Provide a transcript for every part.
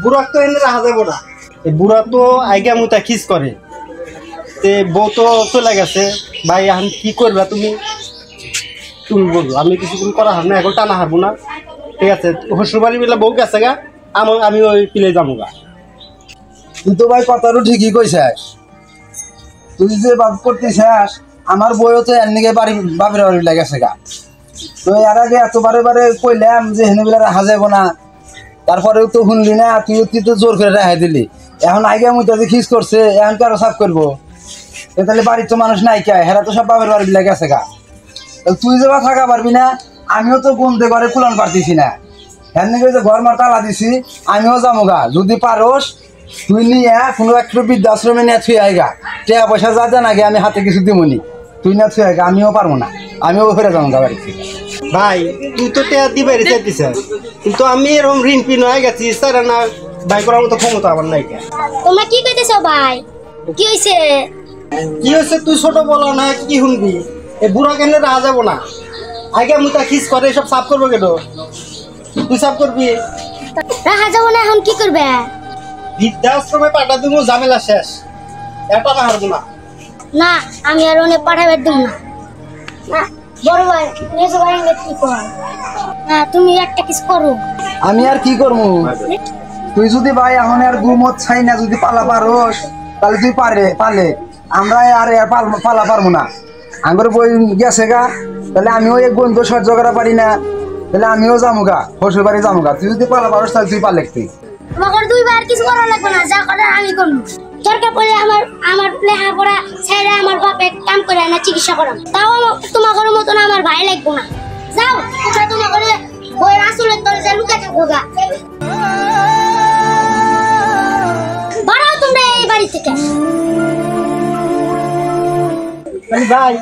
বুড়া তো এনে রাখা যাবো না। বুড়া তো আইগা মুতা খিস করে, তে বউ তো চলে গেছে। ভাই এখন কি করবা তুমি? তুমি বলবো, আমি কিছুদিন করা হার না, এখন টানা হারবো না। ঠিক আছে, শ্বশুর বাড়ি মিলে বউ গেছে গা, আমি ওই পিলে যাবো গা। তুই তো ভাই কথাটা ঠিকই কইছিস। তুই যে বাপ করতেছিস, আমার বইও তো এর বাড়ি বাপের বাড়ি লেগেছে গা। তো এর আগে এত বারে বারে কইলাম যে হেনে বেলা রাখা যাবো না, তারপরেও তো শুনলি না। তুই তো জোর করে রেহাই দিলি। এখন আগে মুই তো খিস করছে, এখন কারো সাফ করবো? তাহলে বাড়ির তো মানুষ নাই কে, হেরা তো সব বাপের বাড়ি লেগেছে গা। তুই যে বা থাকা পারবি না, আমিও তো গুনতে ঘরে কুলান পারতেছি না। হ্যাঁ নাকি যে ঘর মার তালা দিছি, আমিও যাবো গা। যদি পারোস তুই নিয়ে কোনো একটু বৃদ্ধাশ্রমে নিয়ে থুয়ে আইগা, টাকা পয়সা যা দেন আগে আমি হাতে কিছু দিবনি, তুই না থুয়ে আইগা। আমিও পারবো না, আমিও ফিরে যাবো গা বাড়ি থেকে। ভাই তুই তো টেয়া দিবে দিছিস, কিন্তু আমি এরকম ঋণ পিন হয়ে গেছি, স্যার না ভাই করার মতো ক্ষমতা আমার নাই। তোমরা কি কইতেছো ভাই? কি হইছে? কি হয়েছে তুই ছোট বলো না, কি শুনবি? এই বুড়া কেন রাখা যাবো না? আগে মুতা খিস করে, সব সাফ করবো কেন? তুই সাফ করবি? রাখা যাবো না, এখন কি করবে? বৃদ্ধাশ্রমে পাঠা দিব, ঝামেলা শেষ। এটা না হারবো না। না, আমি আর ওনে পাঠাবে দিব না। না বড় ভাই, মেজো ভাই কি কর? না তুমি একটা কিছু করো। আমি আর কি করবো? তুই যদি ভাই এখন আর গুমত ছাই না, যদি পালা পারোস তাহলে তুই পালে আমরা আর পালা পারবো না। আঙ্গুর বই গেছে গা, তাহলে আমিও এক বন্ধু সহ্য করা পারি না, তাহলে আমিও যাবো গা, শ্বশুর বাড়ি যাবো গা। তুই যদি পালা পারোস তাহলে তুই পালে। তোমাকে দুইবার কিছু করা লাগবে না, যা করে আমি করবো। দরকার পড়লে আমার লেখাপড়া ছেড়ে আমার বাপে কাম করে না চিকিৎসা করাম, তাও তোমাদের মতন আমার ভাই লাগবো না। যাও তোমাকে বইয়ের আসলের তলে যা লুকা থাকবো গা। বাড়াও তোমরা এই বাড়ি থেকে। ভাই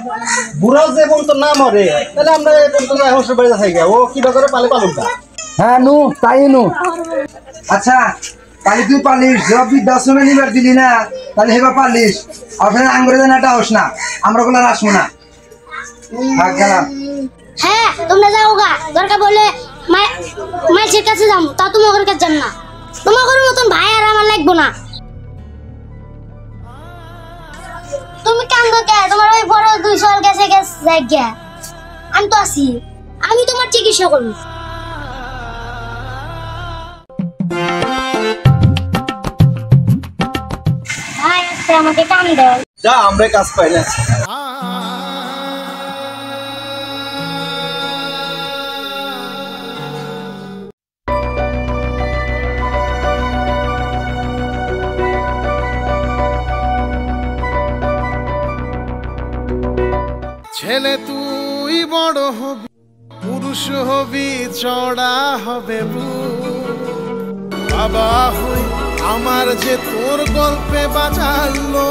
বুড়াও যে বলতো না মরে, তাহলে আমরা বলতো না শ্বশুর বাড়িতে থাকি। ও কি করে পালে পালুক। হ্যাঁ নু তাই নু। আচ্ছা তাহলে তুই পালিস, জব বৃদ্ধাশ্রমে নিবার দিলি না, তাহলে হেবা পালিস। আপনার আঙ্গুরে জানাটা হোস না, আমরা কোনো আসবো না। গেলাম। হ্যাঁ তোমরা যাও গা, দরকার বলে মাইসের কাছে যাবো, তা তোমাদের কাছে যাম না। তোমাদের মতন ভাই আর আমার লাগবো না। তুমি কান্দো কে? তোমার ওই বড় 2 সাল গেছে জায়গা, আমি তো আছি, আমি তোমার চিকিৎসা করবো। ভাই আজকে আমাকে কাম দাও। যা আমরা কাজ পাই না। ছেলে তুই বড় হবি, পুরুষ হবি, চড়া হবে বাবা হই আমার যে তোর গল্পে বাজালো।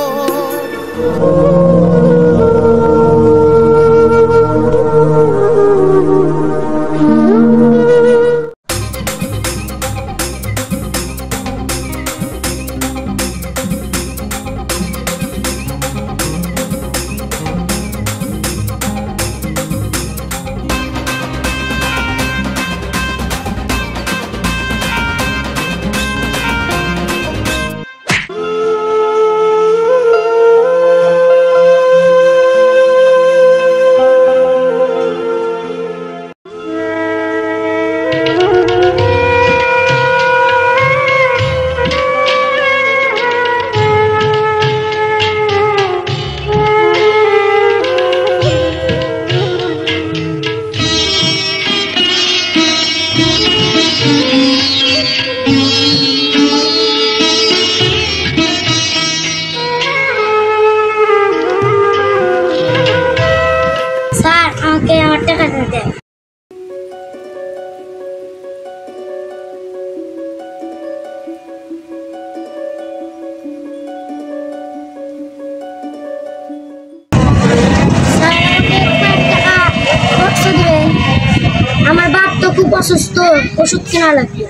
অসুস্থ, ওষুধ কেনা লাগবে।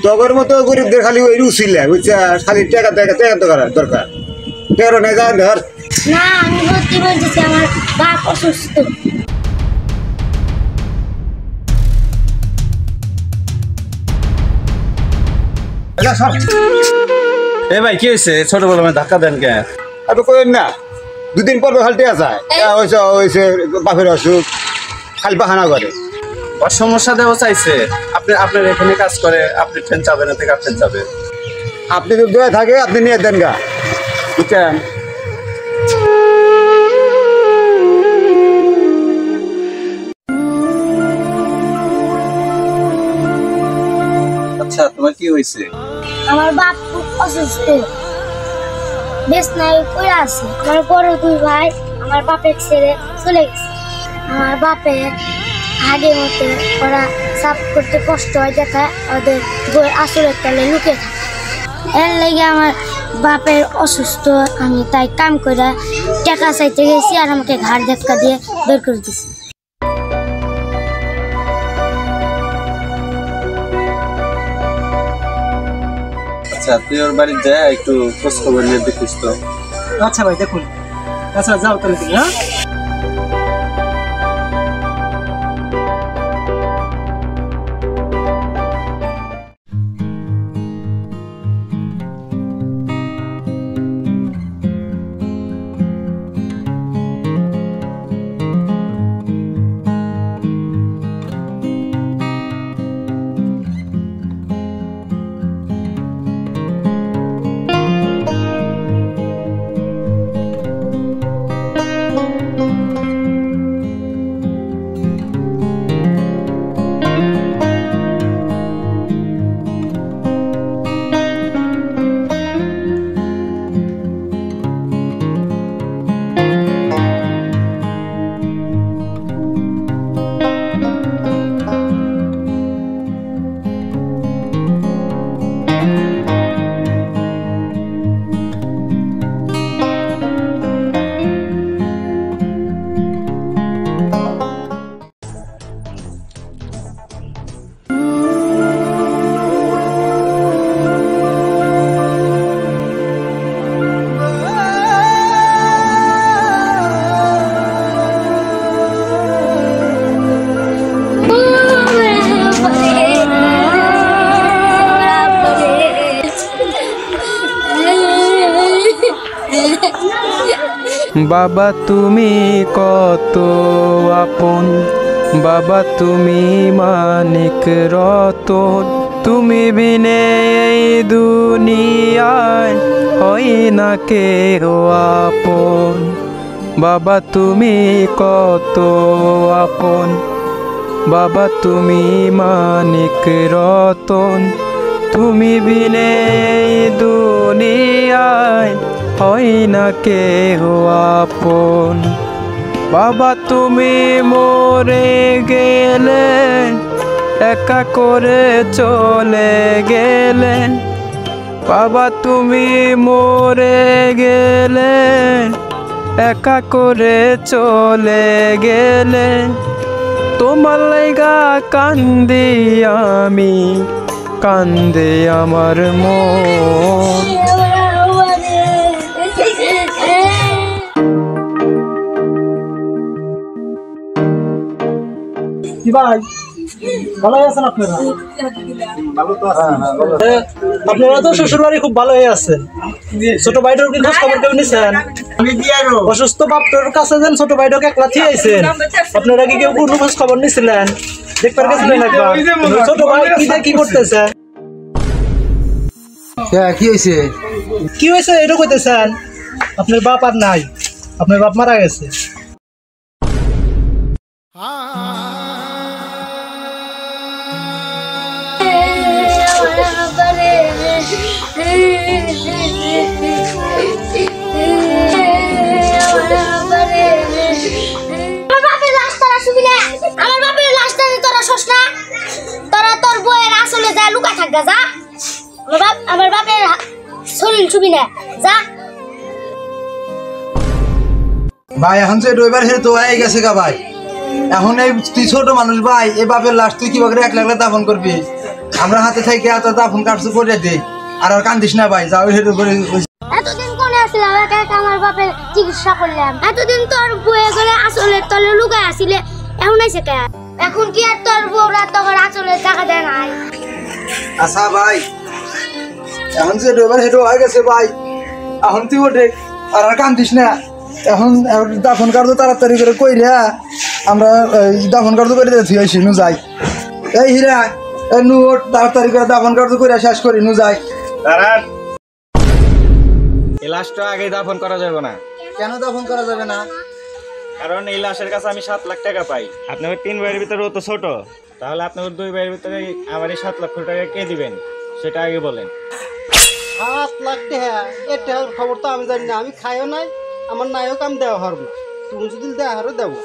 তগর মতো গরিবদের খালি ওই রুচিলে বুঝছা, খালি টাকা দরকার। তেরো না যা ধর না, আমি সত্যি বলতেছি, আমার বাপ অসুস্থ। এ ভাই কি হয়েছে ছোট বড় ধাক্কা দেন কে? আপনি করেন না, দুদিন পর খালি টেকা যায়, হয়েছে বাপের অসুখ, খালি বাহানা করে। ওর সমস্যা দেওয়া চাইছে, আপনার এখানে কাজ করে, আপনি ট্রেন চাবেন না থেকে ট্রেন যাবেন। আপনি যদি দয়া থাকে আপনি নিয়ে দেন গা, বুঝছেন? আচ্ছা তোমার কি হয়েছে? আমার বাপ খুব অসুস্থ, বেশ নাই করে আছে। আমার বড় দুই ভাই আমার বাপের ছেড়ে চলে গেছে। আমার বাপের আগের মতো ওরা সাফ করতে কষ্ট হয় দেখা ওদের বই আসলের তলে লুকিয়ে থাকে। এর লেগে আমার বাপের অসুস্থ, আমি তাই কাম করে টাকা চাইতে গেছি আর আমাকে ঘাড় ধাক্কা দিয়ে বের করে দিছি। আচ্ছা তুই ওর বাড়ি যা একটু খোঁজ খবর নিয়ে দেখিস তো। আচ্ছা ভাই দেখুন, আচ্ছা যাও তাহলে তুমি, হ্যাঁ? বাবা তুমি কত আপন, বাবা তুমি মানিক রতন, তুমি বিনে এই দুনিয়ায় হয় না কেহ আপন। বাবা তুমি কত আপন, বাবা তুমি মানিক রতন, তুমি বিনে এই দুনিয়ায় হয় না কেহ আপন। বাবা তুমি মরে গেলে, একা করে চলে গেলে, বাবা তুমি মরে গেলে, একা করে চলে গেলে, তোমার লাইগা কান্দি আমি, কান্দে আমার মন। ভাই ভালো আছেন আপনারা? আপনারা তো শ্বশুর বাড়ি খুব ভালো হয়ে আছেন। ছোট ভাইটার কি খোঁজ খবর কেউ নিছেন? অসুস্থ বাপটার কাছে যেন ছোট ভাইটাকে একলা থিয়ে আইছেন, আপনারা কি কেউ কোনো খোঁজ খবর নিছিলেন? দেখবার গেছিলেন একবার ছোট ভাই কি করতেছে? কি হয়েছে? কি হয়েছে এটা কইতেছেন? আপনার বাপ আর নাই, আপনার বাপ মারা গেছে। আমার বাপের শরীর ছবি না যা ভাই। এখন যে রবিবার হে তো হয়ে গেছে গা ভাই, এখন এই তুই ছোট মানুষ ভাই, এই বাপের লাশ তুই কিভাবে এক লাখ দাফন করবি? আমরা হাতে থেকে এত দাফন কাটছু করে দে, আর কান্দিস না ভাই, যাও হেঁটে করে। এতদিন কোনে আসলাম, একা একা আমার বাপের চিকিৎসা করলাম। এতদিন তোর বয়ে গেলে আসলের তলে লুকায় আসিলে, এখন আইসে কে? এখন কি আর তোর বউরা তখন আসলের টাকা দেয় নাই? আচ্ছা ভাই, এখন যে ড্রাইভার হেঁটে হয়ে গেছে ভাই, এখন তুই ওঠে আর কান্দিস না। এখন দাফন কার্য তাড়াতাড়ি করে কইরা আমরা দাফন কার্য করে দিয়েছি আসি নু যাই। এই হীরা নু ওঠ, তাড়াতাড়ি করে দাফন কার্য করে শেষ করি নু যাই। দাঁড়ান, এই লাশটা আগে দাফন করা যাবে না। কেন দাফন করা যাবে না? কারণ এই লাশের কাছে আমি 7 লাখ টাকা পাই। আপনার 3 ভাইয়ের ভিতরে ও তো ছোট, তাহলে আপনার 2 ভাইয়ের ভিতরে আমার এই 7 লক্ষ টাকা কে দিবেন সেটা আগে বলেন। 7 লাখ টাকা, এটা খবর তো আমি জানি না, আমি খাইও নাই, আমার নাইও কাম দেওয়া হরব না, তুমি যদি দেওয়া হারো দেবো।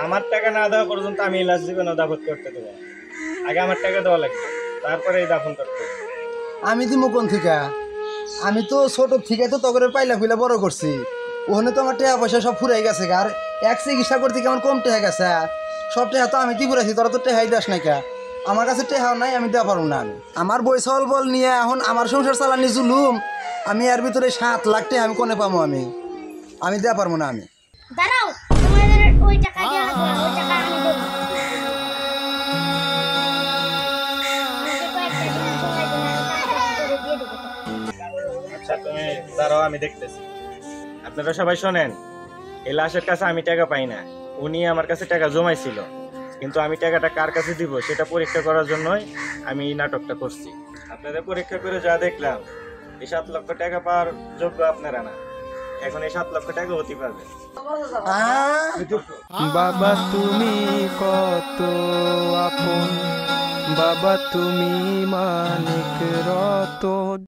আমার টাকা না দেওয়া পর্যন্ত আমি এই লাশ জীবনে দাফন করতে দেবো না। আগে আমার টাকা দেওয়া লাগবে, তারপরে এই দাফন করতে হবে। আমি দিমু কোন থেকে? আমি তো ছোট থেকে তো তগরে পাইলা খুইলা বড় করছি, ওখানে তো আমার টাকা পয়সা সব ফুরাই গেছে। আর এক চিকিৎসা করতে কেমন কম টাকা গেছে, সব টাকা তো আমি কি করেছি, তোরা তো টেহাই দাস নাই কা। আমার কাছে টেহাও নাই, আমি দেওয়া পারবো না। আমি আমার বই সল বল নিয়ে এখন আমার সংসার চালানি জুলুম, আমি এর ভিতরে 7 লাখ টাকা আমি কোনে পাবো? আমি দেওয়া পারবো না। আমি দাঁড়াও, তোমাদের ওই টাকা দিয়ে লাগবে না, ওই টাকা আমি দেবো। আচ্ছা তুমি দাঁড়াও, আমি দেখতেছি। আপনারা সবাই শোনেন, এই লাশের কাছে আমি টাকা পাই না, উনি আমার কাছে টাকা জমাইছিল, কিন্তু আমি টাকাটা কার কাছে দিব সেটা পরীক্ষা করার জন্যই আমি এই নাটকটা করছি। আপনাদের পরীক্ষা করে যা দেখলাম, এই 7 লক্ষ টাকা পাওয়ার যোগ্য আপনারা না। এখন এই 7 লক্ষ টাকা হতে পারবে। বাবা তুমি কত আপন, বাবা তুমি মানিক রতন।